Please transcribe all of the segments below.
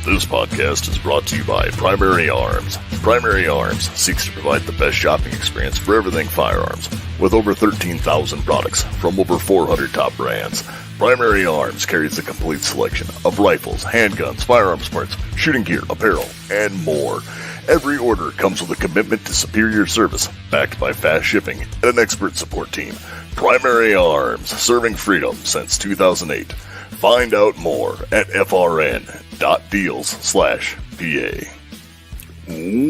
This podcast is brought to you by Primary Arms. Primary Arms seeks to provide the best shopping experience for everything firearms. With over 13,000 products from over 400 top brands, Primary Arms carries a complete selection of rifles, handguns, firearms parts, shooting gear, apparel, and more. Every order comes with a commitment to superior service, backed by fast shipping and an expert support team. Primary Arms, serving freedom since 2008. Find out more at frn.deals/PA.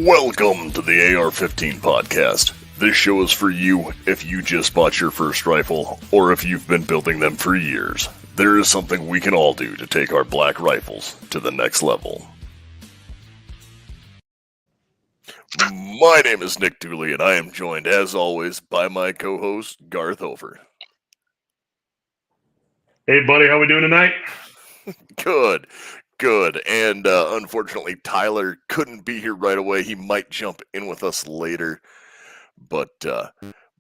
Welcome to the AR-15 podcast. This show is for you if you just bought your first rifle or if you've been building them for years. There is something we can all do to take our black rifles to the next level. My name is Nick Dooley, and I am joined, as always, by my co-host, Garth Hofer. Hey, buddy, how we doing tonight? Good. And unfortunately, Tyler couldn't be here right away. He might jump in with us later. But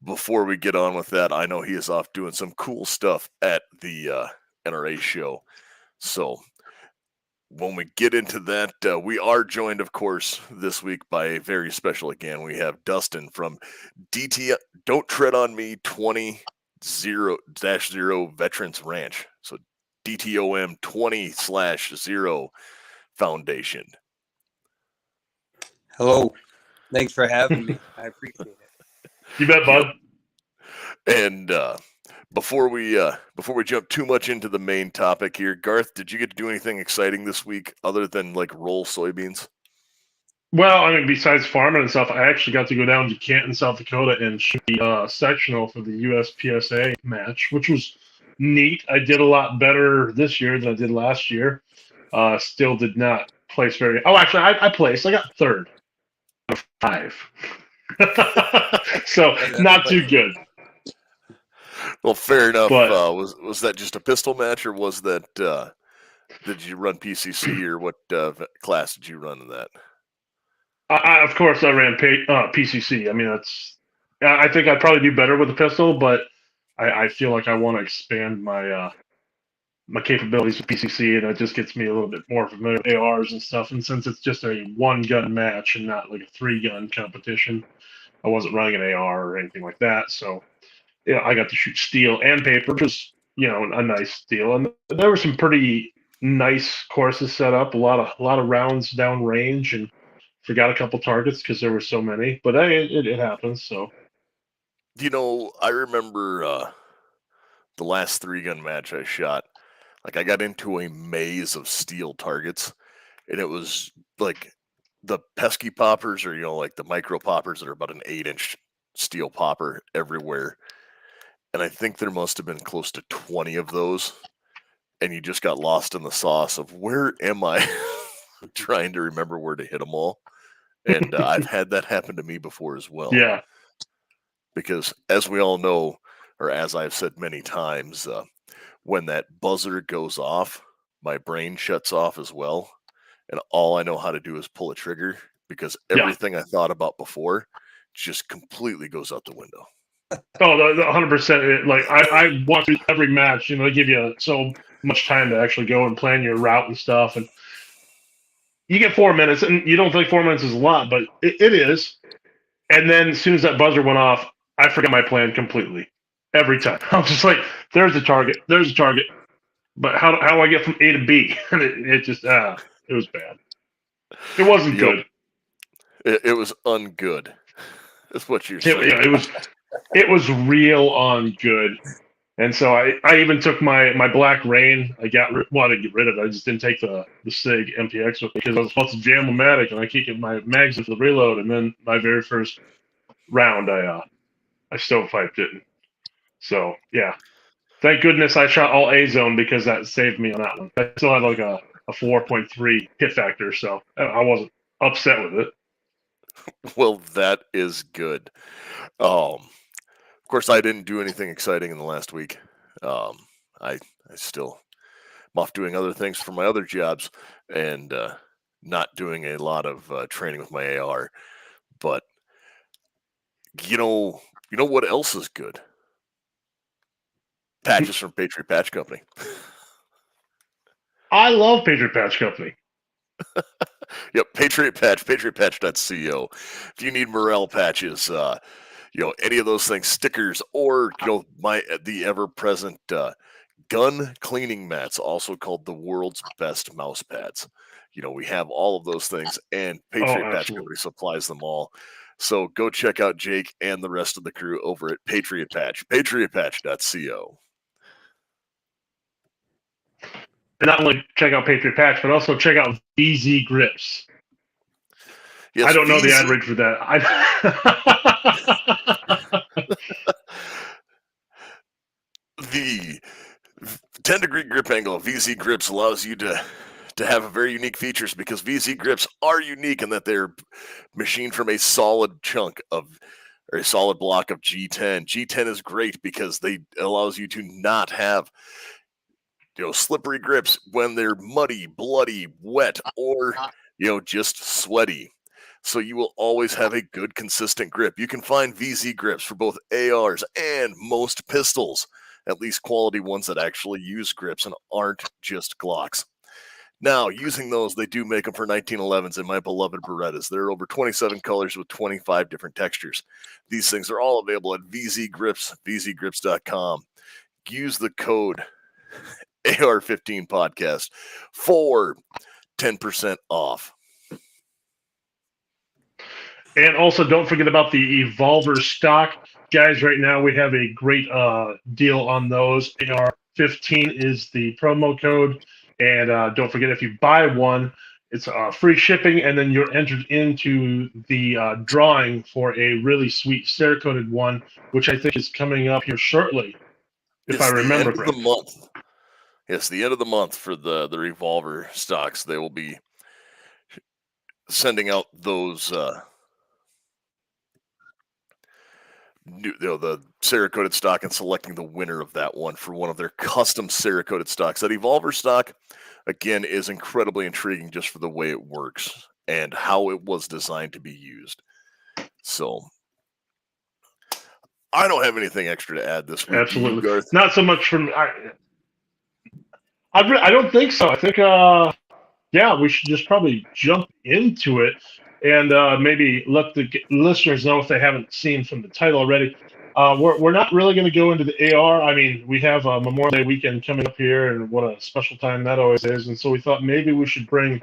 before we get on with that, I know he is off doing some cool stuff at the NRA show. So when we get into that, we are joined, of course, this week by a very special again. We have Dustin from Don't Tread on Me 20-0 Veterans Ranch. So DTOM 20/0 Foundation. Hello. Thanks for having me. I appreciate it. You bet, bud. And before we jump too much into the main topic here, Garth, did you get to do anything exciting this week other than like roll soybeans? Well, I mean, besides farming and stuff, I actually got to go down to Canton, South Dakota, and shoot the sectional for the USPSA match, which was neat. I did a lot better this year than I did last year. Still did not place very. Oh, actually, I placed. I got third out of 5. So not too good. Well, fair enough. But, was that just a pistol match, or was that did you run PCC, or what class did you run in that? Of course, I ran PCC. I mean, I think I'd probably do better with a pistol, but I feel like I want to expand my my capabilities with PCC, and it just gets me a little bit more familiar with ARs and stuff. And since it's just a 1-gun match and not like a 3-gun competition, I wasn't running an AR or anything like that. So, yeah, I got to shoot steel and paper, which was, a nice deal. And there were some pretty nice courses set up, a lot of rounds down range, and forgot a couple targets because there were so many. But hey, it happens. So, I remember the last 3-gun match I shot. Like, I got into a maze of steel targets, and it was like the pesky poppers, or like the micro poppers that are about an 8-inch steel popper everywhere. And I think there must have been close to 20 of those, and you just got lost in the sauce of where am I, trying to remember where to hit them all. And I've had that happen to me before as well. yeah. Because as we all know, or as I've said many times, when that buzzer goes off, my brain shuts off as well. And all I know how to do is pull a trigger, because everything I thought about before just completely goes out the window. Oh, 100%. Like, I watch every match. They give you so much time to actually go and plan your route and stuff. And you get 4 minutes, and you don't think 4 minutes is a lot, but it is. And then as soon as that buzzer went off, I forgot my plan completely. Every time. I'm just like, there's a target. But how do I get from A to B? And it just, it was bad. It wasn't good. It was ungood. That's what you're saying. It was real ungood. And so I even took my Black Rain. I wanted to get rid of it. I just didn't take the SIG MPX with me because I was supposed to jam-o-matic, and I can't get my mags into the reload. And then my very first round, I stovepiped it. So, yeah. Thank goodness I shot all A-zone, because that saved me on that one. I still had like a 4.3 hit factor, so I wasn't upset with it. Well, that is good. Of course, I didn't do anything exciting in the last week. I still am off doing other things for my other jobs, and not doing a lot of training with my AR. But you know what else is good? Patches from Patriot Patch Company. I love Patriot Patch Company. Yep, Patriot Patch, patriotpatch.co. If you need morale patches, any of those things, stickers, or the ever-present gun cleaning mats, also called the world's best mouse pads. We have all of those things, and Oh, Patriot Patch absolutely. Company supplies them all. So go check out Jake and the rest of the crew over at Patriot Patch, patriotpatch.co. And not only check out Patriot Patch, but also check out VZ Grips. Yes, I don't know the ad VZ read for that. the 10-degree grip angle of VZ Grips allows you to have a very unique features, because VZ Grips are unique in that they're machined from a solid chunk of, or a solid block of G10. G10 is great because they allows you to not have slippery grips when they're muddy, bloody, wet, or just sweaty. So you will always have a good, consistent grip. You can find VZ grips for both ARs and most pistols, at least quality ones that actually use grips and aren't just Glocks. Now, using those, they do make them for 1911s and my beloved Berettas. There are over 27 colors with 25 different textures. These things are all available at VZ Grips, vzgrips.com. Use the code AR-15 podcast for 10% off. And also, don't forget about the Evolver stock. Guys, right now we have a great deal on those. AR-15 is the promo code. And don't forget, if you buy one, it's free shipping, and then you're entered into the drawing for a really sweet Cerakoted one, which I think is coming up here shortly, if I remember correctly. The month. Yes, the end of the month for the Revolver stocks. They will be sending out those the Cerakoted stock and selecting the winner of that one for one of their custom Cerakoted stocks. That Evolver stock, again, is incredibly intriguing just for the way it works and how it was designed to be used. So I don't have anything extra to add this week. Absolutely. Do you, Garth? Not so much from... I don't think so. I think, we should just probably jump into it and maybe let the listeners know, if they haven't seen from the title already. We're not really going to go into the AR. I mean, we have Memorial Day weekend coming up here, and what a special time that always is. And so we thought maybe we should bring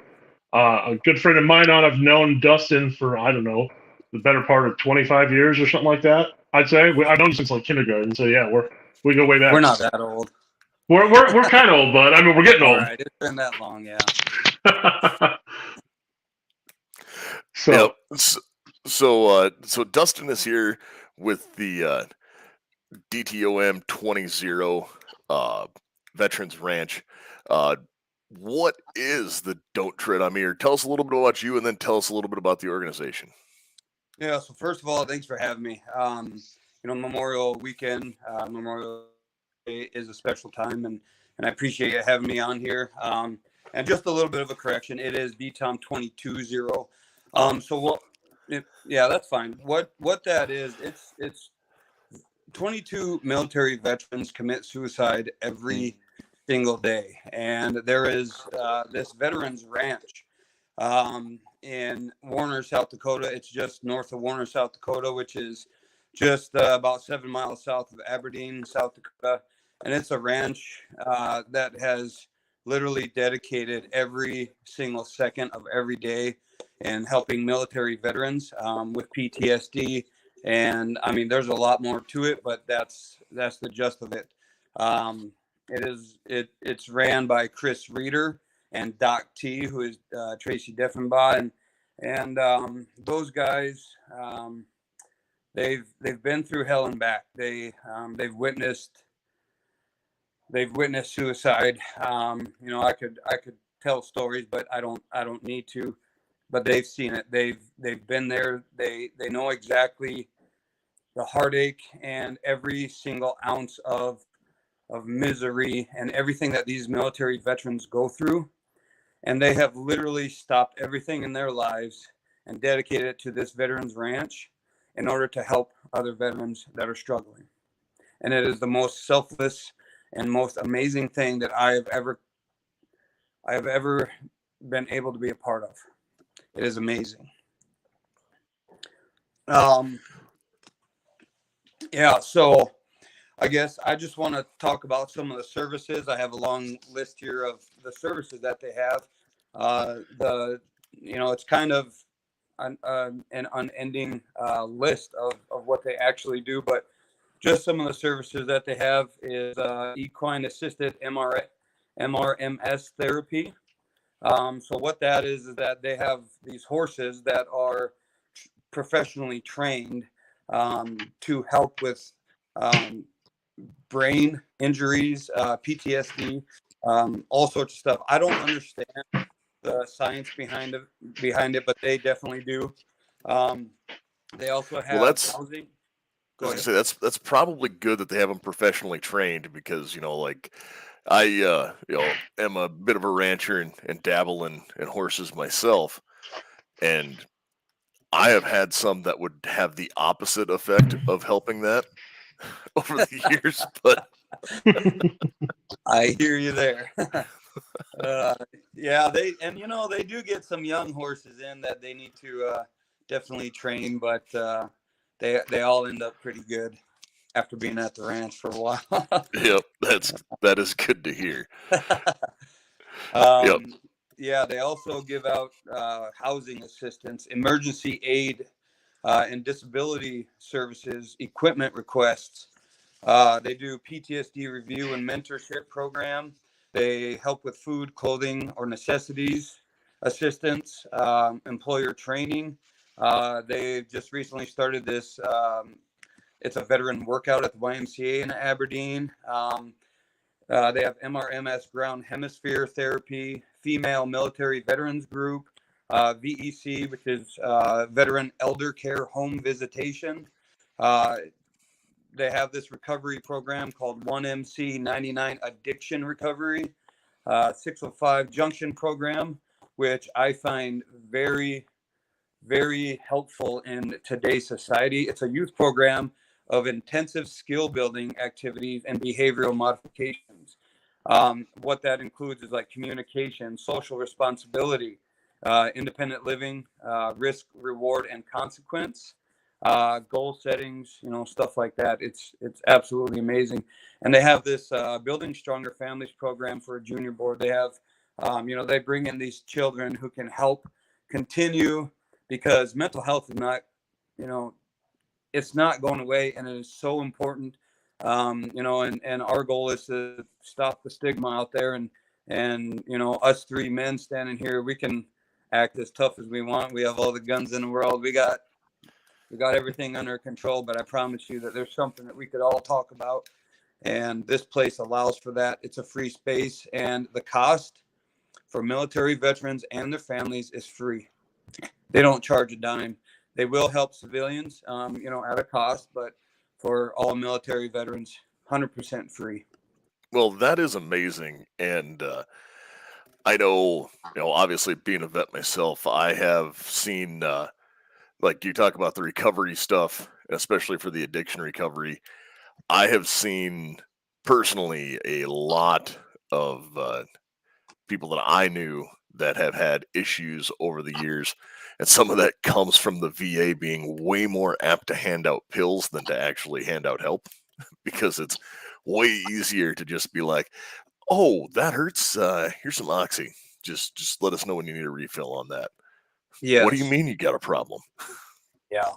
a good friend of mine on. I've known Dustin for, I don't know, the better part of 25 years or something like that, I'd say. I've known him since like kindergarten. So yeah, we go way back. We're not that old. We're kind of old, bud. I mean, we're getting old. All right, it's been that long, yeah. So Dustin is here with the DTOM 20 Veterans Ranch. What is the Don't Tread on Me? Or tell us a little bit about you, and then tell us a little bit about the organization. Yeah. So first of all, thanks for having me. Memorial weekend, Memorial Day is a special time, and I appreciate you having me on here. And just a little bit of a correction, it is DTOM 20. Yeah, that's fine. What that is, it's 22 military veterans commit suicide every single day, and there is this veterans ranch in Warner, South Dakota. It's just north of Warner, South Dakota, which is just about 7 miles south of Aberdeen, South Dakota. And it's a ranch that has literally dedicated every single second of every day in helping military veterans with PTSD. And I mean, there's a lot more to it, but that's the gist of it. It's ran by Chris Reeder and Doc T, who is Tracy Deffenbaugh, and those guys, they've been through hell and back. They've witnessed suicide. I could tell stories, but I don't need to. But they've seen it. They've been there. They know exactly the heartache and every single ounce of misery and everything that these military veterans go through. And they have literally stopped everything in their lives and dedicated it to this veterans ranch in order to help other veterans that are struggling. And it is the most selfless and most amazing thing that I have ever been able to be a part of. It is amazing. Yeah, so I guess I just want to talk about some of the services. I have a long list here of the services that they have. It's kind of an unending list of what they actually do, but just some of the services that they have is equine assisted MRMS therapy. So what that is that they have these horses that are professionally trained to help with brain injuries, PTSD, all sorts of stuff. I don't understand the science behind it, but they definitely do. They also have housing. I was gonna say that's probably good that they have them professionally trained because like I am a bit of a rancher and dabble in horses myself, and I have had some that would have the opposite effect of helping that over the years, but I hear you there. Yeah, they do get some young horses in that they need to definitely train, but they all end up pretty good after being at the ranch for a while. Yep, that is good to hear. Yep. Yeah, they also give out housing assistance, emergency aid, and disability services, equipment requests. They do PTSD review and mentorship program. They help with food, clothing, or necessities assistance, employer training. They just recently started this. It's a veteran workout at the YMCA in Aberdeen. They have MRMS ground hemisphere therapy, female military veterans group, VEC, which is veteran elder care home visitation. They have this recovery program called 1MC 99 addiction recovery, 605 junction program, which I find very, very helpful in today's society. It's a youth program of intensive skill building activities and behavioral modifications. What that includes is like communication, social responsibility, independent living, risk, reward, and consequence, goal settings, stuff like that. It's absolutely amazing. And they have this Building Stronger Families program for a junior board. They have, they bring in these children who can help continue, because mental health is not, it's not going away, and it is so important. And our goal is to stop the stigma out there, and us three men standing here, we can act as tough as we want. We have all the guns in the world. We got everything under control, but I promise you that there's something that we could all talk about, and this place allows for that. It's a free space, and the cost for military veterans and their families is free. They don't charge a dime. They will help civilians, at a cost, but for all military veterans, 100% free. Well, that is amazing, and I know, obviously being a vet myself, I have seen, like you talk about the recovery stuff, especially for the addiction recovery. I have seen personally a lot of people that I knew that have had issues over the years. And some of that comes from the VA being way more apt to hand out pills than to actually hand out help, because it's way easier to just be like, "Oh, that hurts. Here's some oxy. Just let us know when you need a refill on that." Yes. What do you mean you got a problem? Yeah.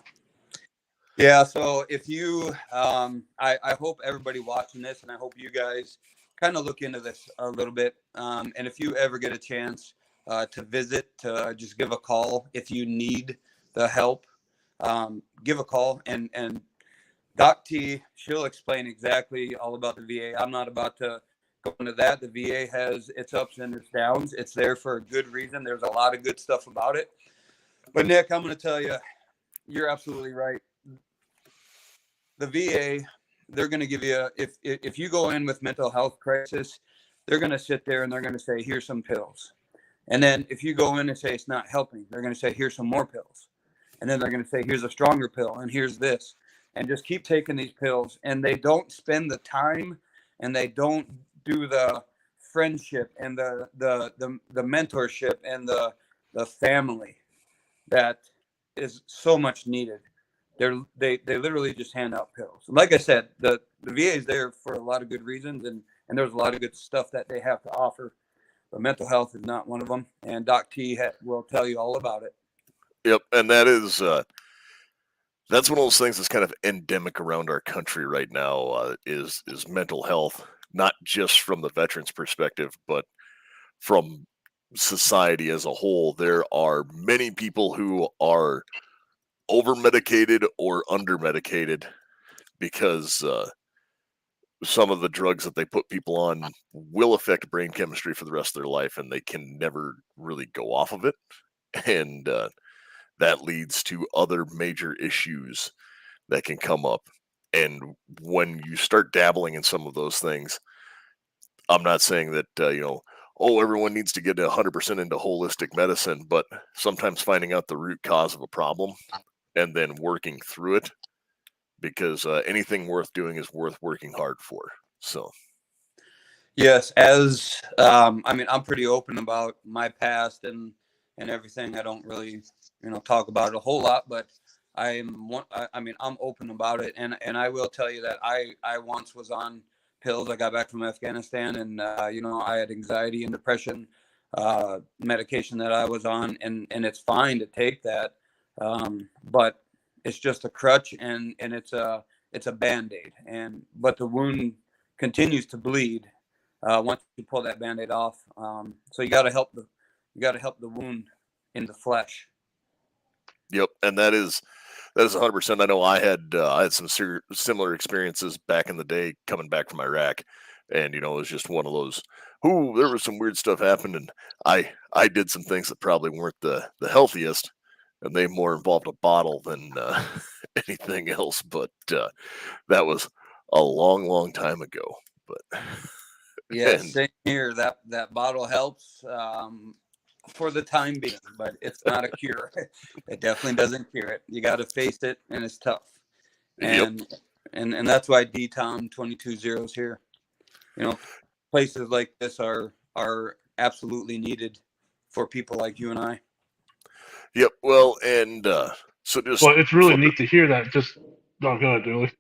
Yeah. So if you, I hope everybody watching this, and I hope you guys kind of look into this a little bit. And if you ever get a chance to visit, just give a call. If you need the help, give a call, and Doc T, she'll explain exactly all about the VA. I'm not about to go into that. The VA has its ups and its downs. It's there for a good reason. There's a lot of good stuff about it. But Nick, I'm going to tell you, you're absolutely right. The VA, they're going to give you, if you go in with mental health crisis, they're going to sit there and they're going to say, here's some pills. And then if you go in and say it's not helping, they're going to say, here's some more pills. And then they're going to say, here's a stronger pill, and here's this. And just keep taking these pills. And they don't spend the time, and they don't do the friendship and the mentorship and the family that is so much needed. They literally just hand out pills. Like I said, the VA is there for a lot of good reasons, and there's a lot of good stuff that they have to offer. But mental health is not one of them, and Doc T will tell you all about it. Yep, and that's one of those things that's kind of endemic around our country right now. Is mental health, not just from the veterans' perspective, but from society as a whole. There are many people who are over medicated or under medicated because some of the drugs that they put people on will affect brain chemistry for the rest of their life, and they can never really go off of it. And that leads to other major issues that can come up. And when you start dabbling in some of those things, I'm not saying that, oh, everyone needs to get 100% into holistic medicine, but sometimes finding out the root cause of a problem and then working through it, because anything worth doing is worth working hard for. So, Yes, as I mean, I'm pretty open about my past and everything. I don't really, talk about it a whole lot, but I mean, I'm open about it, and I will tell you that I once was on pills. I got back from Afghanistan, and I had anxiety and depression medication that I was on, and it's fine to take that, but it's just a crutch, and it's a Band-Aid, but the wound continues to bleed once you pull that Band-Aid off. So you got to help the wound in the flesh. yep, and that is 100%. I know I had some similar experiences back in the day coming back from Iraq, and it was just one of those. Ooh, there was some weird stuff happened, and I did some things that probably weren't the healthiest, and they more involved a bottle than anything else. But that was a long, long time ago. But Yeah, and same here. That bottle helps for the time being, but it's not a cure. It definitely doesn't cure it. You got to face it, and it's tough. yep, And that's why DTOM 220 is here. Places like this are absolutely needed for people like you and I. yep. Well, and so just Well, it's really flip it. neat to hear that. Just go ahead, Dooley.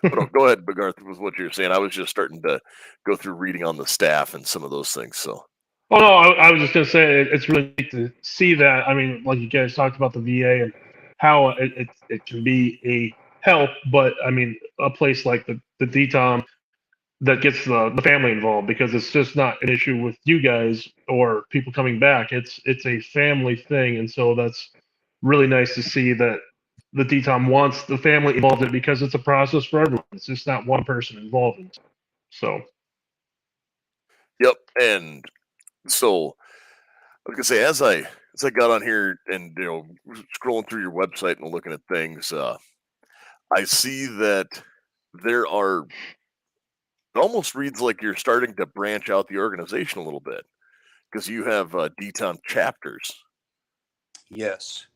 Oh, no, go ahead, Begarth, with what you're saying. I was just starting to go through reading on the staff and some of those things. So, Oh no, I was just gonna say it's really neat to see that. I mean, like you guys talked about the VA and how it can be a help, but I mean, a place like the DTOM that gets the family involved, because it's just not an issue with you guys or people coming back. It's a family thing, and so that's really nice to see that the DTOM wants the family involved in it, because it's a process for everyone. It's just not one person involved in it. So yep. And so I was gonna say, as I got on here and scrolling through your website and looking at things, I see that there are. It almost reads like you're starting to branch out the organization a little bit because you have DTOM chapters. Yes.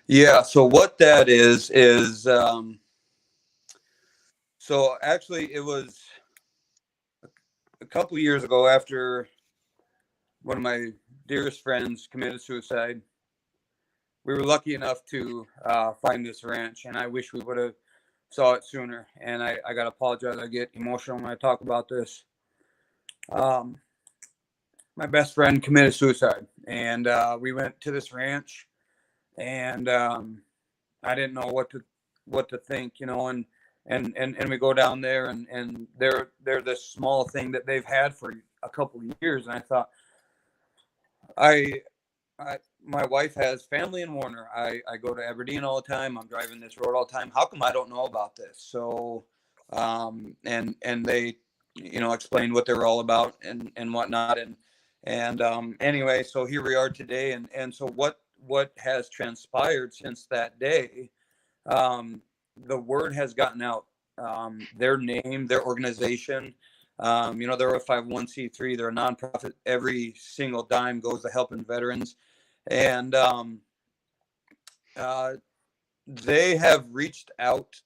Yeah. So what that so actually it was a couple years ago after one of my dearest friends committed suicide. We were lucky enough to find this ranch, and I wish we would have saw it sooner. And I got to apologize. I get emotional when I talk about this. Um, my best friend committed suicide, and we went to this ranch, and I didn't know what to think, and we go down there, and they're this small thing that they've had for a couple of years, and I thought, I my wife has family in Warner. I go to Aberdeen all the time. I'm driving this road all the time. How come I don't know about this? So, and they, explained what they were all about and whatnot. And anyway, so here we are today. And so what has transpired since that day? The word has gotten out. Their name, their organization. They're a 501c3. They're a nonprofit. Every single dime goes to helping veterans. And they have reached out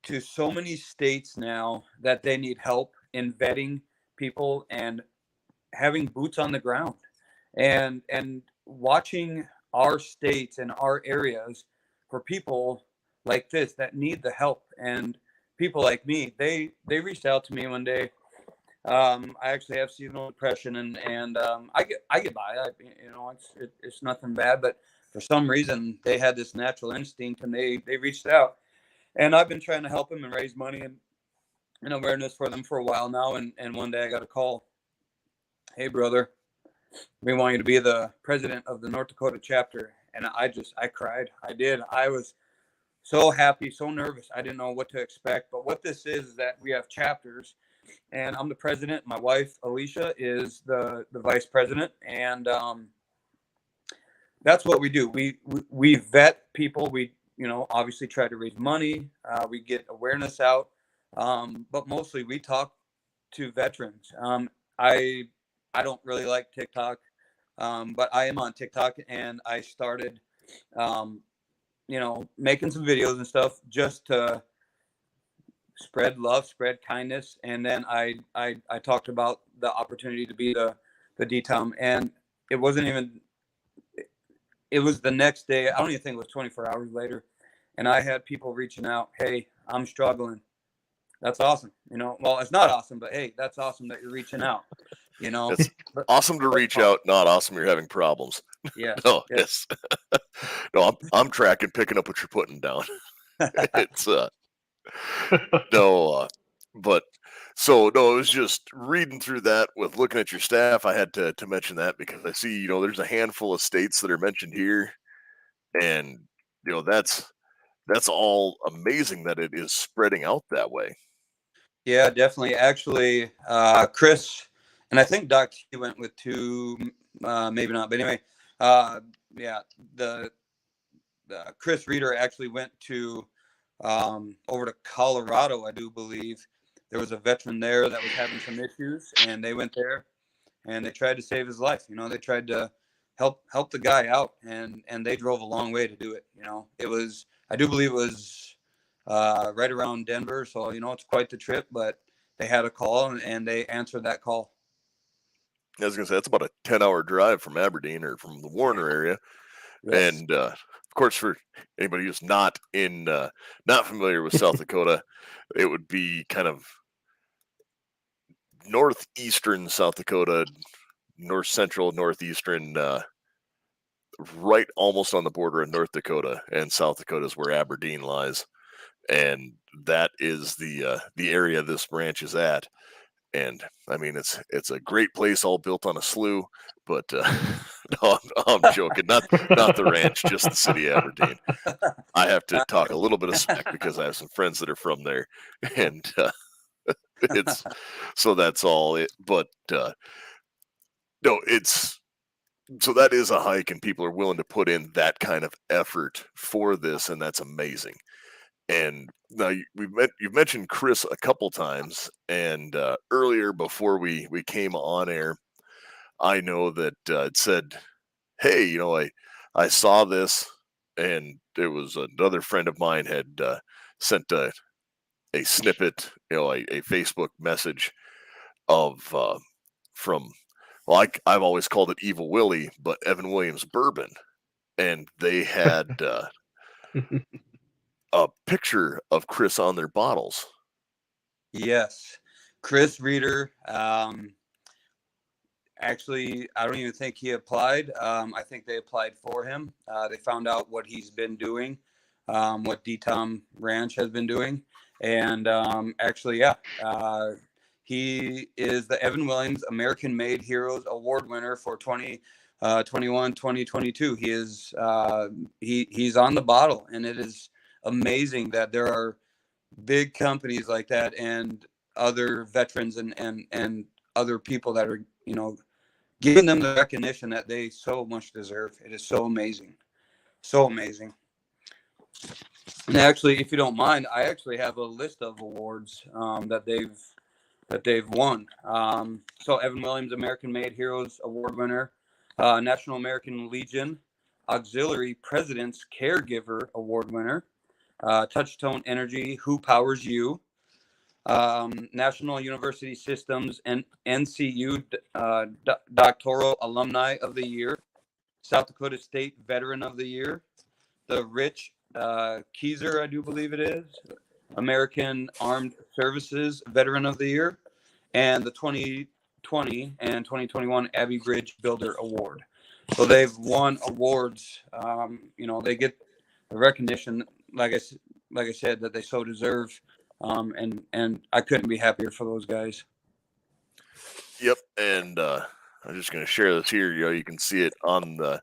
to so many states now that they need help in vetting people and having boots on the ground and watching our states and our areas for people like this that need the help. And people like me, they reached out to me one day. I actually have seasonal depression, and I get by. It's nothing bad, but for some reason they had this natural instinct and they reached out, and I've been trying to help them and raise money and awareness for them for a while now. And one day I got a call. Hey brother, we want you to be the president of the North Dakota chapter. And I cried. I did. I was so happy, so nervous. I didn't know what to expect. But what this is that we have chapters, and I'm the president. My wife, Alicia, is the vice president. And that's what we do. We vet people. We, obviously try to raise money. We get awareness out. But mostly we talk to veterans. I don't really like TikTok, but I am on TikTok, and I started, making some videos and stuff just to spread love, spread kindness. And then I talked about the opportunity to be the DTOM, and it wasn't even, it was the next day. I don't even think it was 24 hours later. And I had people reaching out. Hey, I'm struggling. That's awesome. Well, it's not awesome, but hey, that's awesome that you're reaching out. It's awesome to reach out, not awesome you're having problems. Yeah. No, yes. No, I'm tracking, picking up what you're putting down. It's no, but so no, it was just reading through that with looking at your staff. I had to mention that because I see, there's a handful of states that are mentioned here, and that's all amazing that it is spreading out that way. Yeah, definitely. Actually, Chris, and I think Doc T went with two, maybe not, but anyway, yeah, the Chris Reeder actually went to over to Colorado, I do believe. There was a veteran there that was having some issues, and they went there and they tried to save his life. They tried to help the guy out, and they drove a long way to do it. It was, I do believe it was right around Denver, so it's quite the trip. But they had a call, and they answered that call. I was gonna say that's about a 10-hour drive from Aberdeen or from the Warner area. Yes. And of course, for anybody who's not familiar with South Dakota, it would be kind of northeastern South Dakota, north central, northeastern, right almost on the border of North Dakota, and South Dakota is where Aberdeen lies, and that is the area this ranch is at. And I mean, it's a great place, all built on a slough. But no, I'm joking. Not the ranch, just the city of Aberdeen. I have to talk a little bit of smack because I have some friends that are from there, and it's so that's all it. But no, it's so that is a hike, and people are willing to put in that kind of effort for this, and that's amazing. And now you've mentioned Chris a couple times, and earlier before we came on air, I know that it said, "Hey, I saw this," and it was another friend of mine had sent a snippet, a Facebook message of from, well, I've always called it Evil Willie, but Evan Williams Bourbon, and they had a picture of Chris on their bottles. Yes, Chris Reeder. Actually, I don't even think he applied. I think they applied for him. They found out what he's been doing, what DTOM Ranch has been doing. And actually, yeah, he is the Evan Williams American Made Heroes Award winner for 2021, 2022. He is he's on the bottle, and it is amazing that there are big companies like that and other veterans and other people that are, giving them the recognition that they so much deserve. It is so amazing. So amazing. And actually, if you don't mind, I actually have a list of awards that they've won. So Evan Williams American Made Heroes Award winner, National American Legion Auxiliary President's Caregiver Award winner, Touchstone Energy Who Powers You, National University Systems and NCU Doctoral Alumni of the Year, South Dakota State Veteran of the Year, the Rich Keyser, I do believe it is, American Armed Services Veteran of the Year, and the 2020 and 2021 Abbey Bridge Builder Award. So they've won awards. They get the recognition, like I said, that they so deserve. And I couldn't be happier for those guys. Yep, and I'm just going to share this here. You can see it on the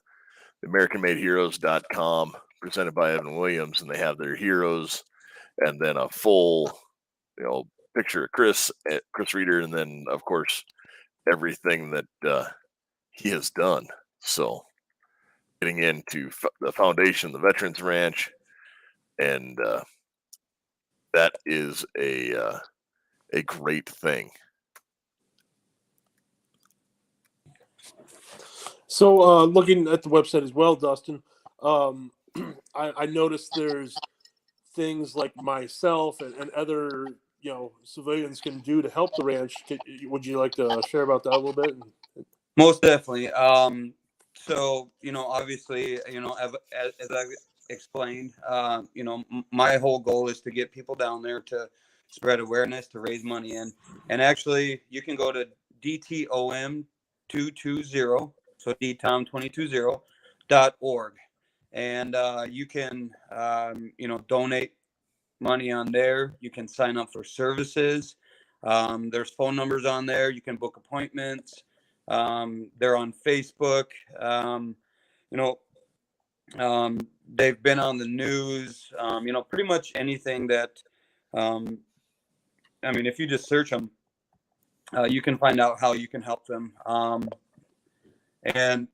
AmericanMadeHeroes.com, presented by Evan Williams, and they have their heroes, and then a full, picture of Chris Reeder, and then of course everything that he has done. So, getting into the foundation, the Veterans Ranch, and that is a great thing. So, looking at the website as well, Dustin, I noticed there's things like myself and other civilians can do to help the ranch. Would you like to share about that a little bit? Most definitely. So obviously, as I explained, my whole goal is to get people down there to spread awareness, to raise money, and actually you can go to DTOM 220, so DTOM 220.org, and you can donate money on there. You can sign up for services. There's phone numbers on there. You can book appointments. They're on Facebook. They've been on the news. Pretty much anything that, if you just search them, you can find out how you can help them. And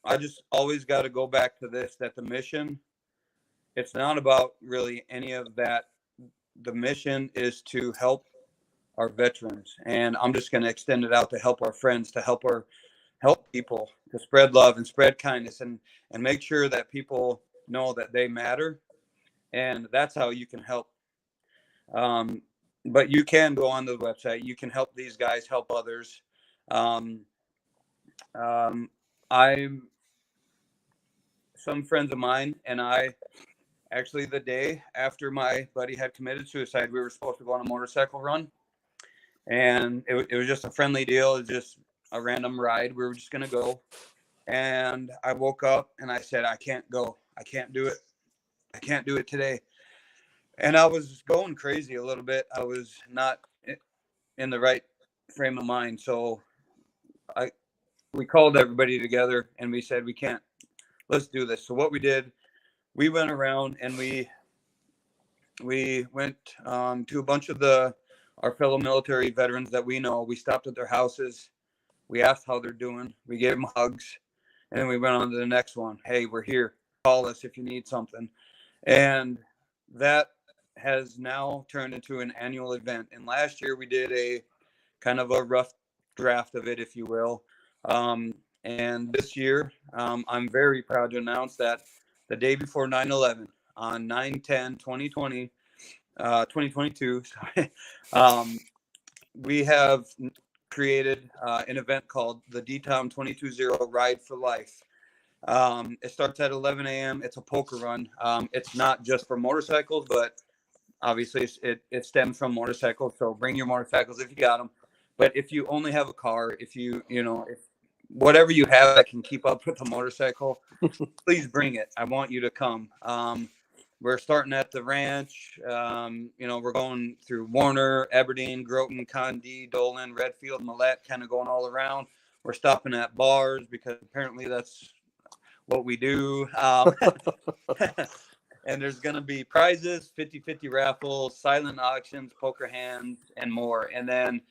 I just always got to go back to this, that the mission, it's not about really any of that. The mission is to help our veterans, and I'm just going to extend it out to help our friends, to help people, to spread love and spread kindness, and make sure that people know that they matter, and that's how you can help. But you can go on the website. You can help these guys, help others. Some friends of mine and I, actually the day after my buddy had committed suicide, we were supposed to go on a motorcycle run, and it was just a friendly deal. It was just a random ride. We were just going to go. And I woke up and I said, I can't go. I can't do it. I can't do it today. And I was going crazy a little bit. I was not in the right frame of mind. So we called everybody together and we said, let's do this. So what we did, we went around and we went to a bunch of our fellow military veterans that we know. We stopped at their houses. We asked how they're doing. We gave them hugs. And then we went on to the next one. Hey, we're here. Call us if you need something. And that has now turned into an annual event. And last year we did a kind of a rough draft of it, if you will. And this year, I'm very proud to announce that the day before 9/11, on 9/10/2020, 2022, we have created an event called the DTOM 220 Ride for Life. It starts at 11 a.m. It's a polka run. It's not just for motorcycles, but obviously it stems from motorcycles. So bring your motorcycles if you got them. But if you only have a car, if whatever you have that can keep up with a motorcycle, please bring it. I want you to come. We're starting at the ranch. We're going through Warner, Aberdeen, Groton, Condé, Dolan, Redfield, Millette, kind of going all around. We're stopping at bars because apparently that's what we do. And there's going to be prizes, 50-50 raffles, silent auctions, poker hands, and more. And then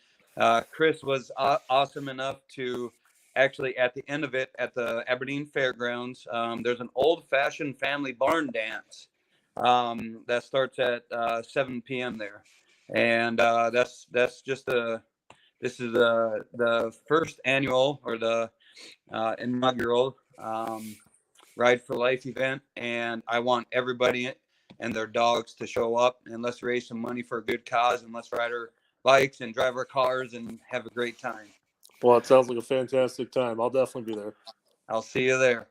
Chris was awesome enough to actually, at the end of it, at the Aberdeen Fairgrounds, there's an old-fashioned family barn dance that starts at 7 p.m. there. And that's just this is the first annual, or the inaugural Ride for Life event, and I want everybody and their dogs to show up, and let's raise some money for a good cause, and let's ride our bikes and drive our cars and have a great time. Well, it sounds like a fantastic time. I'll definitely be there. I'll see you there.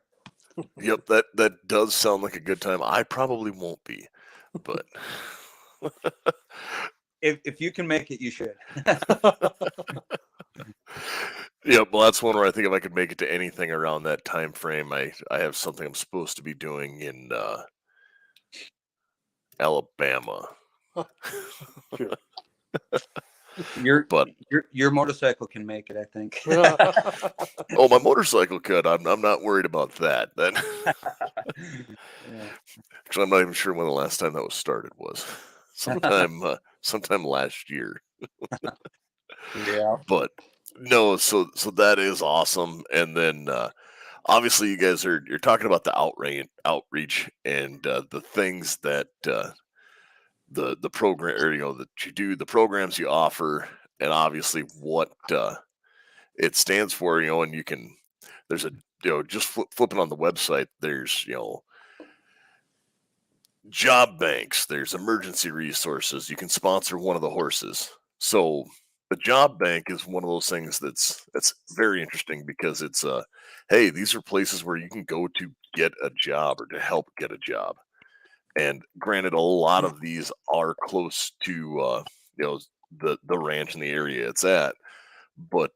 Yep, that does sound like a good time. I probably won't be, but If you can make it, you should. yeah, well, that's one where I think if I could make it to anything around that time frame, I have something I'm supposed to be doing in Alabama. Sure. But your motorcycle can make it, I think. Oh, my motorcycle could. I'm not worried about that. Then, Yeah. actually, I'm not even sure when the last time that was started was. Sometime last year. Yeah. But no, so that is awesome. And then obviously you guys you're talking about the outreach and the things that the program, or that you do, the programs you offer, and obviously what it stands for. And you can, there's a, just flipping on the website, there's job banks, there's emergency resources. You can sponsor one of the horses. So the job bank is one of those things that's very interesting, because it's hey, these are places where you can go to get a job or to help get a job. And granted, a lot of these are close to the ranch and the area it's at, but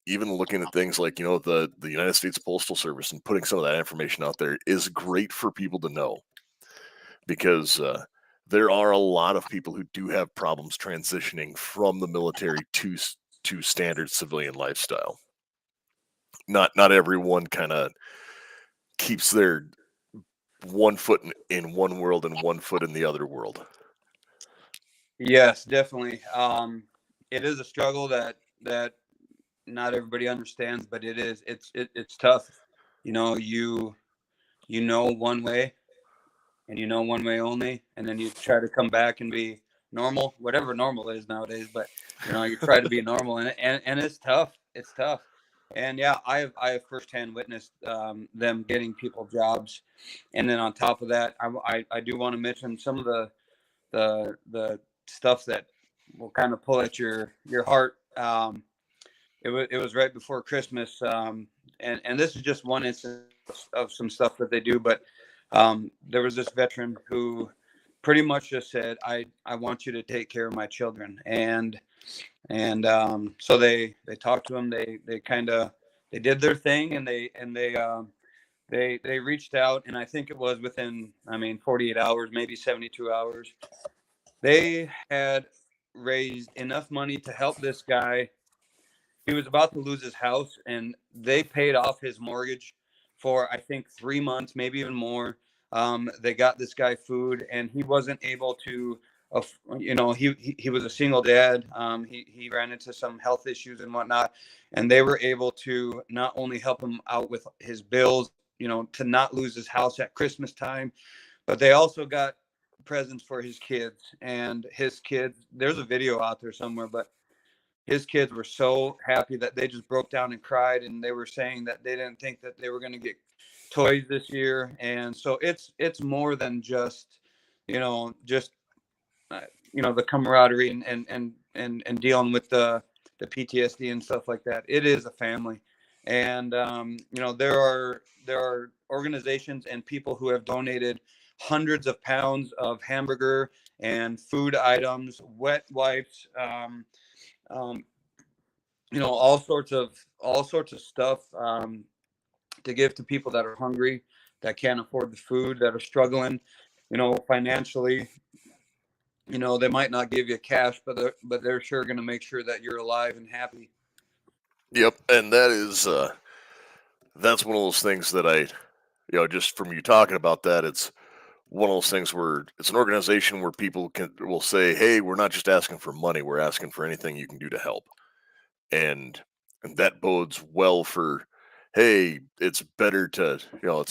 even looking at things like the United States Postal Service and putting some of that information out there is great for people to know, because there are a lot of people who do have problems transitioning from the military to standard civilian lifestyle. Not everyone kind of keeps their one foot in one world and one foot in the other world. Yes, definitely. It is a struggle that not everybody understands, but it's tough. You know one way, and one way only, and then you try to come back and be normal, whatever normal is nowadays. But you try to be normal, and it's tough. It's tough. And yeah, I have firsthand witnessed them getting people jobs, and then on top of that, I do want to mention some of the stuff that will kind of pull at your heart. It was right before Christmas, and this is just one instance of some stuff that they do. But there was this veteran who pretty much just said, I want you to take care of my children. And so they talked to him. They did their thing, and they reached out, and I think it was within 48 hours, maybe 72 hours, they had raised enough money to help this guy. He was about to lose his house, and they paid off his mortgage for, I think, 3 months, maybe even more. They got this guy food, and he wasn't able to, he was a single dad. He ran into some health issues and whatnot, and they were able to not only help him out with his bills, to not lose his house at Christmas time, but they also got presents for his kids. And his kids, there's a video out there somewhere, but his kids were so happy that they just broke down and cried, and they were saying that they didn't think that they were going to get toys this year. And so it's more than just the camaraderie and dealing with the PTSD and stuff like that. It is a family. And there are organizations and people who have donated hundreds of pounds of hamburger and food items, wet wipes, all sorts of stuff to give to people that are hungry, that can't afford the food, that are struggling, financially. They might not give you cash, but they're sure going to make sure that you're alive and happy. Yep, and that's one of those things that I, just from you talking about that, it's one of those things where it's an organization where people will say, hey, we're not just asking for money, we're asking for anything you can do to help. And that bodes well for, hey, it's better to, I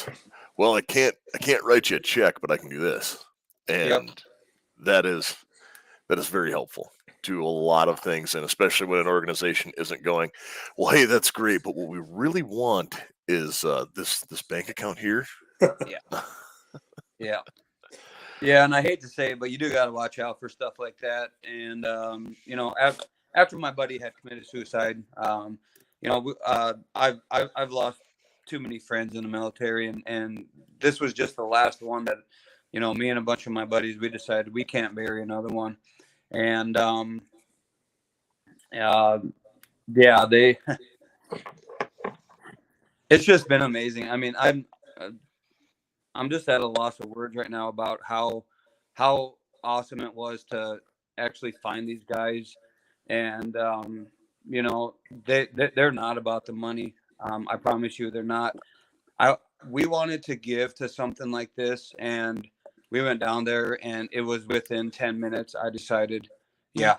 can't write you a check, but I can do this. And Yep. that is very helpful to a lot of things. And especially when an organization isn't going, well, hey, that's great, but what we really want is this bank account here. Yeah. Yeah. Yeah, and I hate to say it, but you do got to watch out for stuff like that. And after my buddy had committed suicide, I've lost too many friends in the military, and this was just the last one that, me and a bunch of my buddies, we decided we can't bury another one. And uh, yeah, it's just been amazing. I mean, I'm just at a loss of words right now about how awesome it was to actually find these guys, and you know they're not about the money. I promise you, they're not. I We wanted to give to something like this, and we went down there, and it was within 10 minutes. I decided, yeah,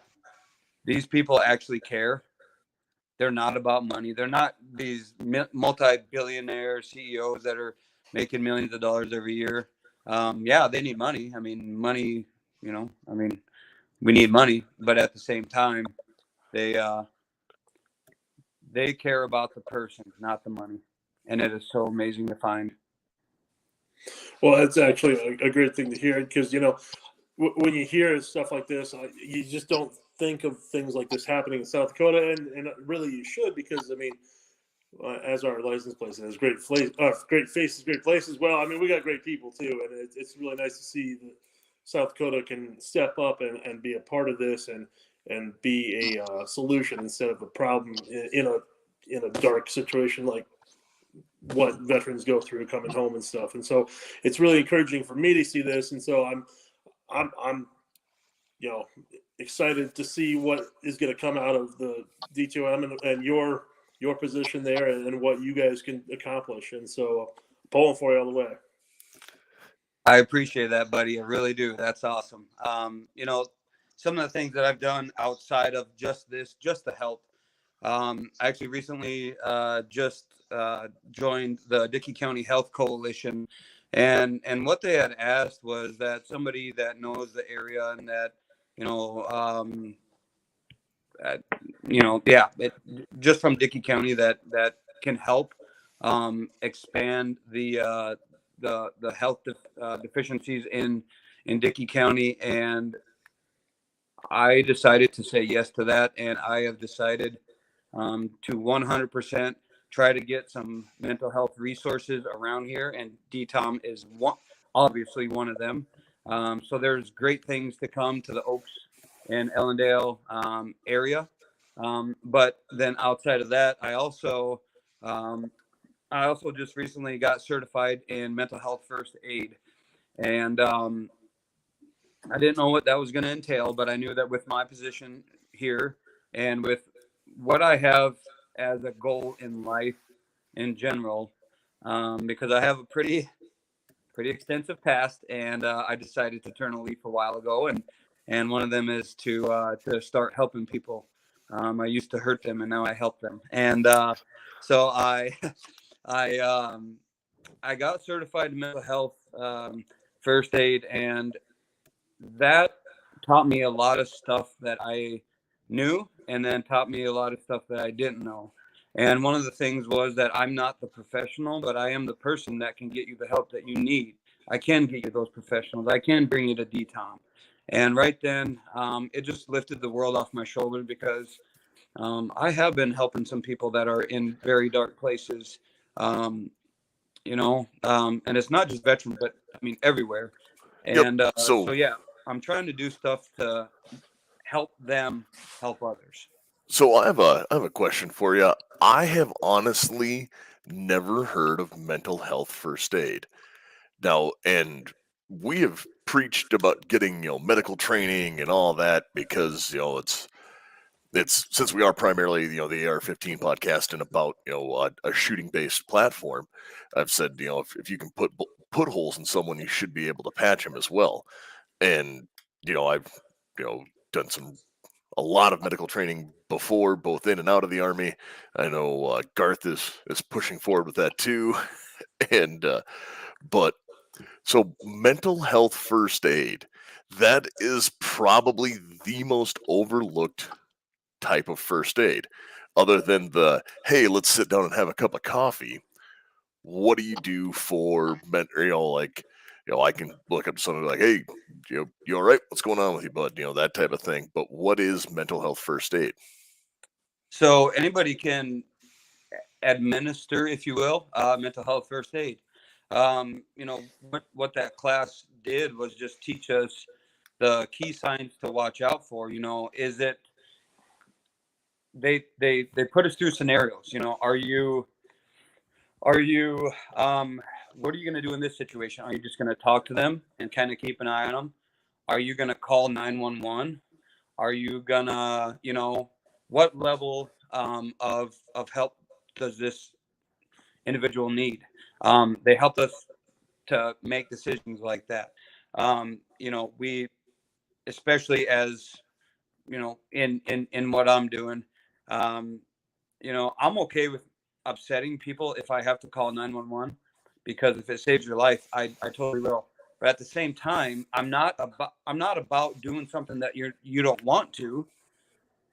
these people actually care. They're not about money. They're not these multi-billionaire CEOs that are making millions of dollars every year. Yeah, they need money. I mean, money. I mean, we need money, but at the same time, they uh, they care about the person, not the money, and it is so amazing to find. Well, that's actually a great thing to hear because when you hear stuff like this, you just don't think of things like this happening in South Dakota, and really you should because I mean, as our license plate says, great faces, great places. Well, I mean, we got great people too, and it's really nice to see that South Dakota can step up and be a part of this and be a solution instead of a problem in a dark situation like what veterans go through coming home and stuff. And so it's really encouraging for me to see this, and so I'm you know excited to see what is going to come out of the DTOM and your position there and what you guys can accomplish. And so pulling for you all the way. I appreciate that, buddy. I really do. That's awesome. Some of the things that I've done outside of just this, just to help. I actually recently just joined the Dickey County Health Coalition, and what they had asked was that somebody that knows the area and that you know just from Dickey County that can help expand the health deficiencies in Dickey County, and I decided to say yes to that, and I have decided to 100% try to get some mental health resources around here, and DTOM is obviously one of them. So there's great things to come to the Oaks and Ellendale area. But then outside of that, um, I also just recently got certified in mental health first aid, and I didn't know what that was going to entail, but I knew that with my position here and with what I have as a goal in life in general, because I have a pretty extensive past, and I decided to turn a leaf a while ago, and one of them is to start helping people. I used to hurt them, and now I help them, and so I I got certified in mental health first aid, and that taught me a lot of stuff that I knew, and then taught me a lot of stuff that I didn't know. And one of the things was that I'm not the professional, but I am the person that can get you the help that you need. I can get you those professionals. I can bring you to DTOM. And right then, it just lifted the world off my shoulders because I have been helping some people that are in very dark places, um, and it's not just veterans, but I mean, everywhere. Yep. And So yeah, I'm trying to do stuff to help them help others. So I have a question for you. I have honestly never heard of mental health first aid. Now, and we have preached about getting, medical training and all that because, it's since we are primarily, the AR-15 podcast and about, a shooting based platform. I've said, if you can put holes in someone, you should be able to patch them as well. And, I've, done a lot of medical training before, both in and out of the army. I know Garth is pushing forward with that too, and but so mental health first aid, that is probably the most overlooked type of first aid, other than the hey, let's sit down and have a cup of coffee. What do you do for like I can look up somebody like, hey, you all right? What's going on with you, bud? That type of thing. But what is mental health first aid? So anybody can administer, if you will, mental health first aid. What that class did was just teach us the key signs to watch out for. Is it they put us through scenarios. Are you what are you going to do in this situation? Are you just going to talk to them and kind of keep an eye on them? Are you going to call 911? Are you gonna, what level of help does this individual need? They helped us to make decisions like that. We, especially as in what I'm doing, I'm okay with upsetting people if I have to call 911, because if it saves your life, I totally will. But at the same time, I'm not about doing something that you don't want to,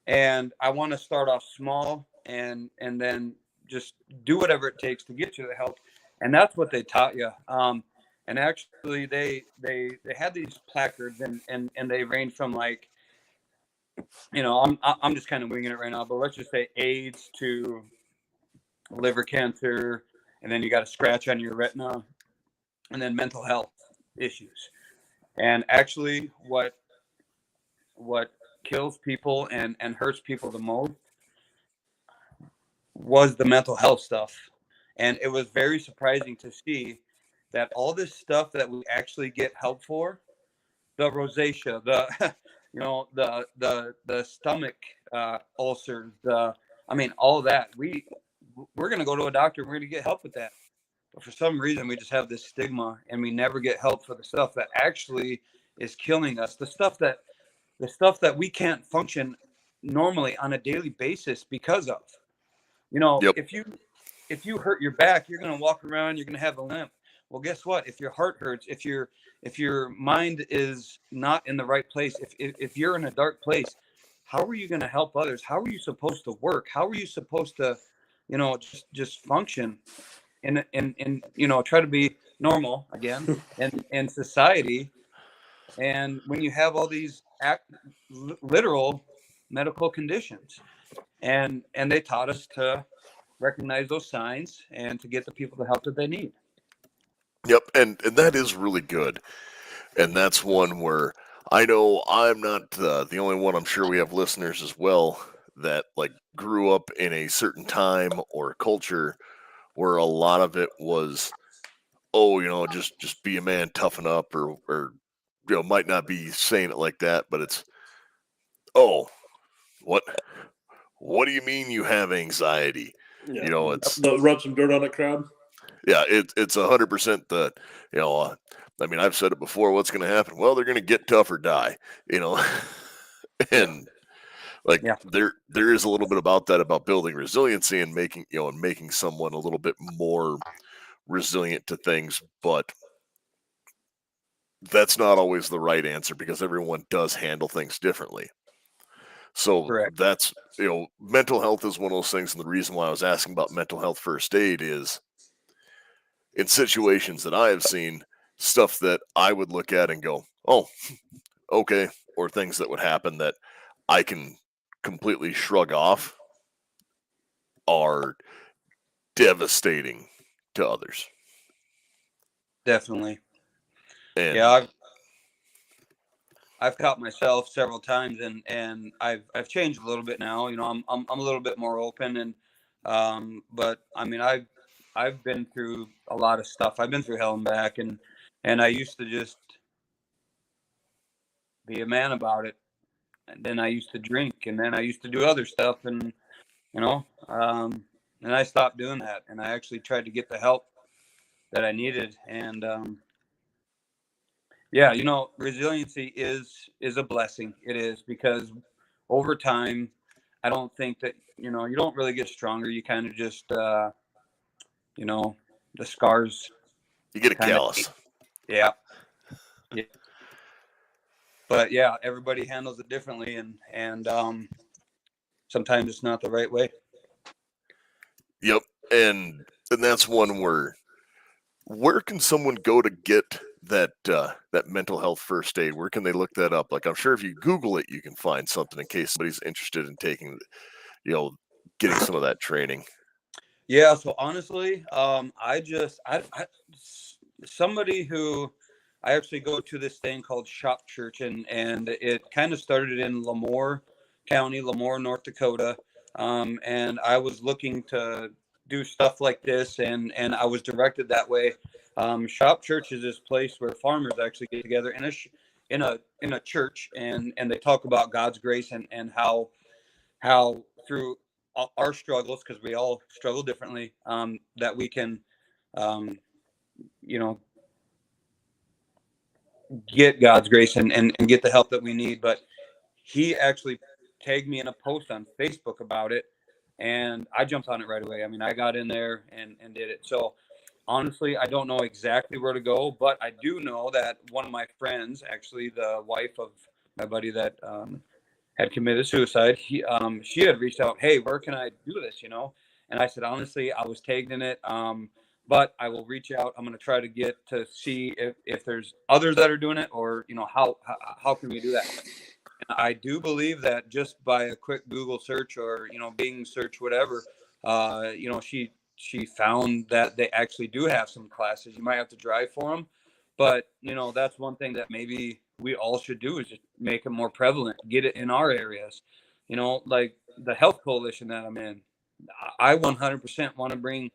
and I want to start off small and then just do whatever it takes to get you the help. And that's what they taught you. And actually, they had these placards, and they range from, like, I'm just kind of winging it right now, but let's just say AIDS to liver cancer, and then you got a scratch on your retina, and then mental health issues. And actually, what kills people and hurts people the most was the mental health stuff. And it was very surprising to see that all this stuff that we actually get help for, the rosacea, the the stomach ulcers, all of that, we're going to go to a doctor, we're going to get help with that. But for some reason, we just have this stigma, and we never get help for the stuff that actually is killing us, the stuff that we can't function normally on a daily basis because of. Yep. If you hurt your back, you're going to walk around, you're going to have a limp. Well, guess what? If your heart hurts, if your mind is not in the right place, if you're in a dark place, how are you going to help others? How are you supposed to work? How are you supposed to, just function and try to be normal again in society? And when you have all these literal medical conditions, and they taught us to recognize those signs and to get the people the help that they need. Yep, and that is really good. And that's one where I know I'm not the only one. I'm sure we have listeners as well that grew up in a certain time or culture where a lot of it was, just be a man, toughen up, or might not be saying it like that, but it's, oh, what do you mean you have anxiety? Yeah. It's Rub some dirt on it crowd. Yeah, it's 100% the, I've said it before. What's going to happen? Well, they're going to get tough or die. And Yeah. there is a little bit about that, about building resiliency and making someone a little bit more resilient to things, but that's not always the right answer because everyone does handle things differently. So Correct. that's, mental health is one of those things. And the reason why I was asking about mental health first aid is in situations that I have seen, stuff that I would look at and go, oh, okay, or things that would happen that I can completely shrug off are devastating to others. Definitely. And Yeah, I've caught myself several times, and I've changed a little bit now. I'm a little bit more open, and but I've been through a lot of stuff. I've been through hell and back, and I used to just be a man about it. And then I used to drink, and then I used to do other stuff, and and I stopped doing that, and I actually tried to get the help that I needed. And yeah, resiliency is a blessing. It is, because over time, I don't think that you don't really get stronger. You kind of just the scars. you get a callus. Yeah. Yeah. But yeah, everybody handles it differently, and sometimes it's not the right way. Yep, and that's one where can someone go to get that mental health first aid? Where can they look that up? Like, I'm sure if you Google it, you can find something in case somebody's interested in taking, getting some of that training. Yeah. So honestly, somebody who I actually go to this thing called Shop Church, and it kind of started in Lemoore County, Lemoore, North Dakota. And I was looking to do stuff like this, and I was directed that way. Shop Church is this place where farmers actually get together in a church, and they talk about God's grace, and how through our struggles, because we all struggle differently, that we can, um, you know, get God's grace, and get the help that we need. But he actually tagged me in a post on Facebook about it, and I jumped on it right away. I mean, I got in there and did it. So honestly, I don't know exactly where to go, but I do know that one of my friends, actually the wife of my buddy that had committed suicide, she had reached out, hey, where can I do this, and I said, honestly, I was tagged in it, but I will reach out. I'm going to try to get to see if there's others that are doing it, or how can we do that. And I do believe that just by a quick Google search, or Bing search, whatever, she found that they actually do have some classes. You might have to drive for them, but that's one thing that maybe we all should do, is just make it more prevalent, get it in our areas. Like the health coalition that I'm in, I 100% want to bring,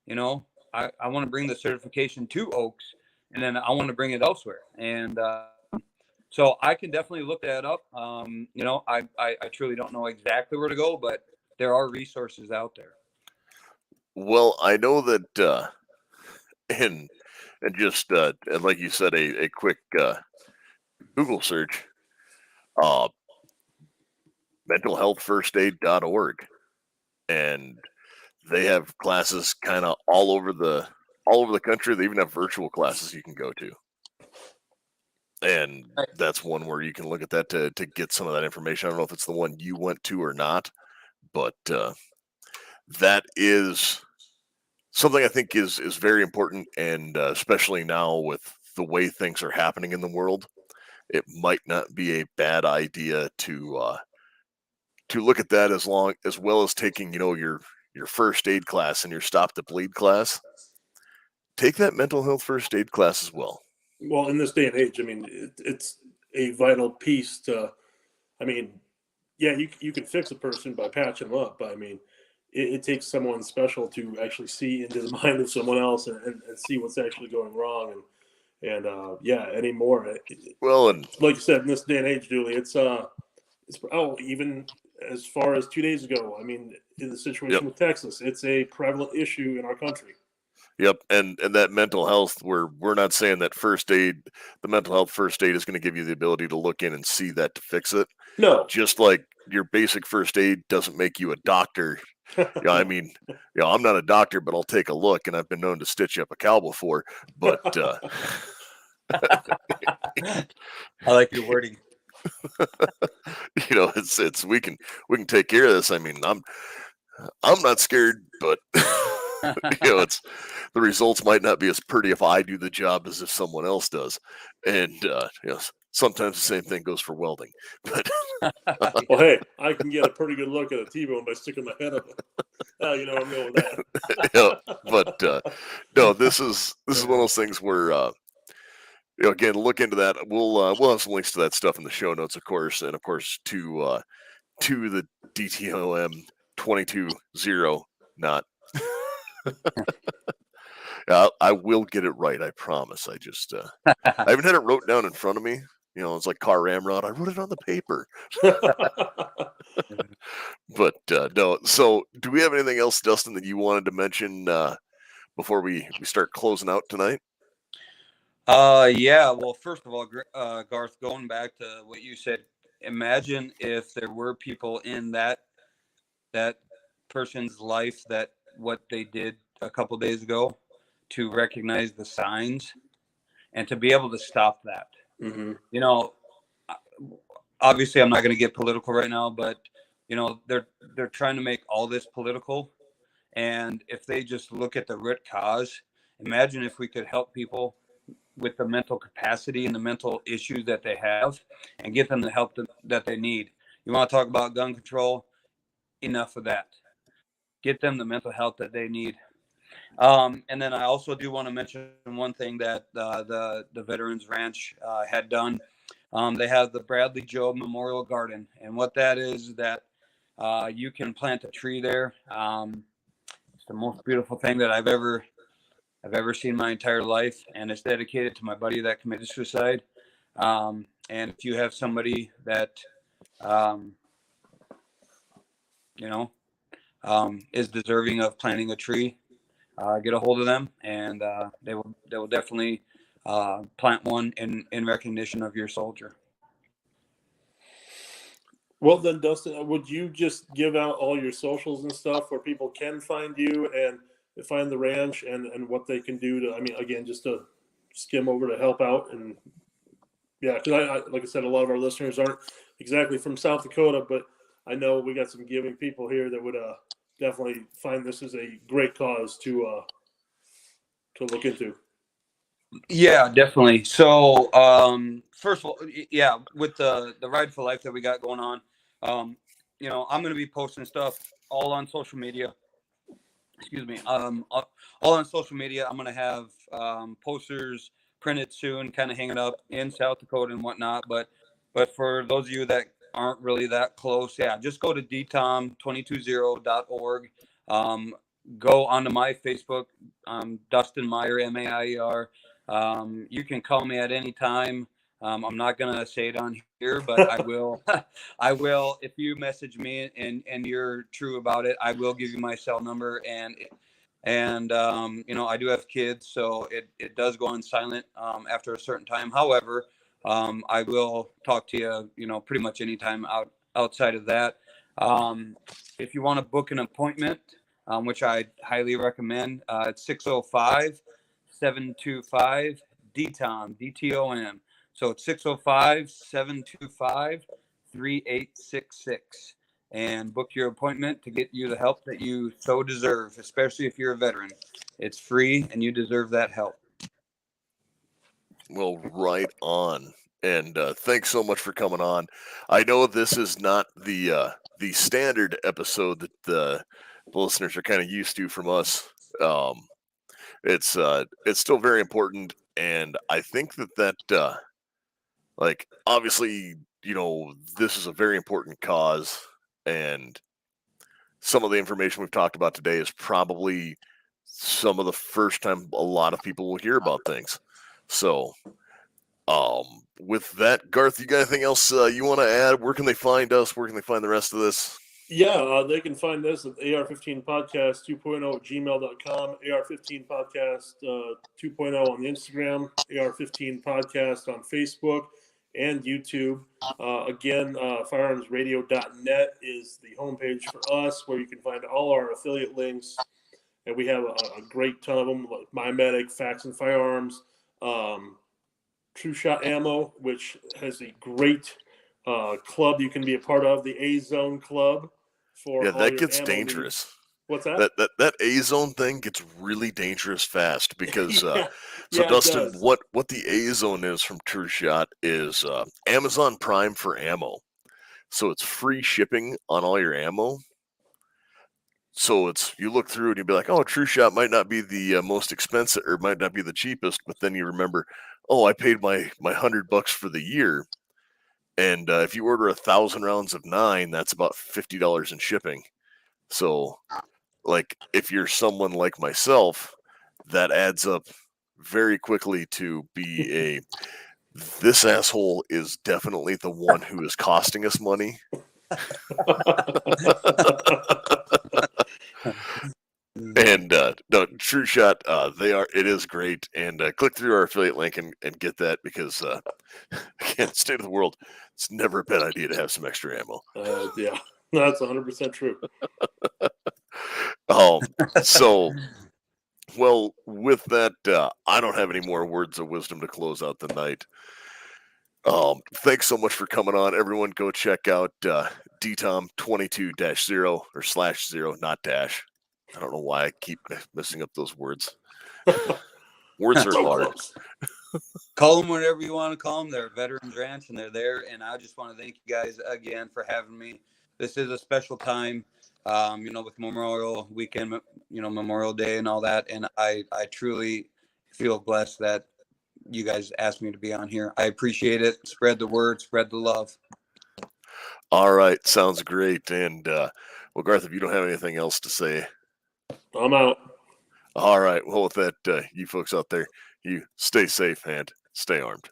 I want to bring the certification to Oaks, and then I want to bring it elsewhere. And so I can definitely look that up. I truly don't know exactly where to go, but there are resources out there. Well, I know that, and just and like you said, a quick Google search, uh, mentalhealthfirstaid.org, and they have classes kind of all over the country. They even have virtual classes you can go to, and that's one where you can look at that to get some of that information. I don't know if it's the one you went to or not, but that is something I think is very important, and especially now with the way things are happening in the world, it might not be a bad idea to look at that, as well as taking your first aid class and your stop to bleed class. Take that mental health first aid class as well. Well, in this day and age, I mean, it's a vital piece to. I mean, yeah, you can fix a person by patching them up, but I mean, it takes someone special to actually see into the mind of someone else, and see what's actually going wrong, and yeah, anymore. Well, and Like you said, in this day and age, Julie, it's even as far as 2 days ago. I mean, in the situation yep, with Texas, it's a prevalent issue in our country. yep, and that mental health, we're not saying that first aid, the mental health first aid is going to give you the ability to look in and see that to fix it. No, Just like your basic first aid doesn't make you a doctor. Yeah, I mean, I'm not a doctor, but I'll take a look, and I've been known to stitch up a cow before. But I like your wording. it's we can take care of this. I mean, I'm not scared, but it's the results might not be as pretty if I do the job as if someone else does, and sometimes the same thing goes for welding. But well, hey, I can get a pretty good look at a T-bone by sticking my head up. I'm going with that. but no, this is one of those things where again, look into that. We'll have some links to that stuff in the show notes, of course, and of course to the DTOM 22-0. Not. I will get it right. I promise. I just I haven't had it wrote down in front of me. It's like car ramrod. I wrote it on the paper. But no. So, do we have anything else, Dustin, that you wanted to mention before we start closing out tonight? Yeah. Well, first of all, Garth, going back to what you said, imagine if there were people in that person's life that what they did a couple days ago, to recognize the signs and to be able to stop that. Mm-hmm. Obviously I'm not going to get political right now, but they're trying to make all this political, and if they just look at the root cause, imagine if we could help people with the mental capacity and the mental issues that they have, and get them the help that they need. You want to talk about gun control? Enough of that. Get them the mental health that they need. And then I also do want to mention one thing that the Veterans Ranch had done. They have the Bradley Joe Memorial Garden, and what that is that you can plant a tree there. It's the most beautiful thing that I've ever seen in my entire life, and it's dedicated to my buddy that committed suicide. And if you have somebody that you know is deserving of planting a tree, get a hold of them, and they will definitely plant one in recognition of your soldier. Well, then, Dustin, would you just give out all your socials and stuff where people can find you and find the ranch and what they can do to, I mean, again, just to skim over to help out? And yeah, because I like I said, a lot of our listeners aren't exactly from South Dakota, but I know we got some giving people here that would definitely find this as a great cause to look into. Yeah, definitely. So, first of all, yeah, with the Ride for Life that we got going on, I'm going to be posting stuff all on social media. Excuse me. All on social media. I'm going to have posters printed soon, kind of hanging up in South Dakota and whatnot. But for those of you that aren't really that close, yeah, just go to DTOM220.org. Go onto my Facebook, Dustin Meyer, Maier. You can call me at any time. I'm not gonna say it on here, but I will. I will. If you message me and you're true about it, I will give you my cell number. And I do have kids, so it does go on silent after a certain time. However, I will talk to you, pretty much anytime outside of that. If you want to book an appointment, which I highly recommend, it's 605-725 DTOM, DTOM. So it's 605-725-3866. And book your appointment to get you the help that you so deserve, especially if you're a veteran. It's free, and you deserve that help. Well, right on. And thanks so much for coming on. I know this is not the standard episode that the listeners are kind of used to from us. It's still very important, and I think that like, obviously, this is a very important cause, and some of the information we've talked about today is probably some of the first time a lot of people will hear about things. So, with that, Garth, you got anything else you want to add? Where can they find us? Where can they find the rest of this? Yeah, they can find us at AR-15 Podcast 2.0 at gmail.com, AR-15 Podcast 2.0 on the Instagram, AR-15 Podcast on Facebook and YouTube. Again, firearmsradio.net is the homepage for us, where you can find all our affiliate links. And we have a great ton of them, like My Medic, Facts and Firearms, True Shot Ammo, which has a great club you can be a part of, the A-Zone Club. Yeah, that gets dangerous. Needs. What's that? That A-Zone thing gets really dangerous fast because yeah, Dustin, what the A-Zone is from True Shot is Amazon Prime for ammo. So it's free shipping on all your ammo. So you look through and you'd be like, oh, True Shot might not be the most expensive or might not be the cheapest, but then you remember, oh, I paid my $100 for the year. And if you order 1,000 rounds of 9, that's about $50 in shipping. So, like, if you're someone like myself, that adds up very quickly to be this asshole is definitely the one who is costing us money. And no, True Shot, it is great. And click through our affiliate link and get that, because again, state of the world, it's never a bad idea to have some extra ammo. Yeah, that's 100% true. So, well, with that, I don't have any more words of wisdom to close out the night. Thanks so much for coming on, everyone. Go check out DTOM 22-0 or /0, not dash. I don't know why I keep messing up those words. Words are hard. Call them whatever you want to call them. They're Veterans Ranch, and they're there. And I just want to thank you guys again for having me. This is a special time, with Memorial Weekend, Memorial Day and all that. And I truly feel blessed that you guys asked me to be on here. I appreciate it. Spread the word, spread the love. All right, sounds great. And well, Garth, if you don't have anything else to say, I'm out. all right. Well, with that, you folks out there, you stay safe and stay armed.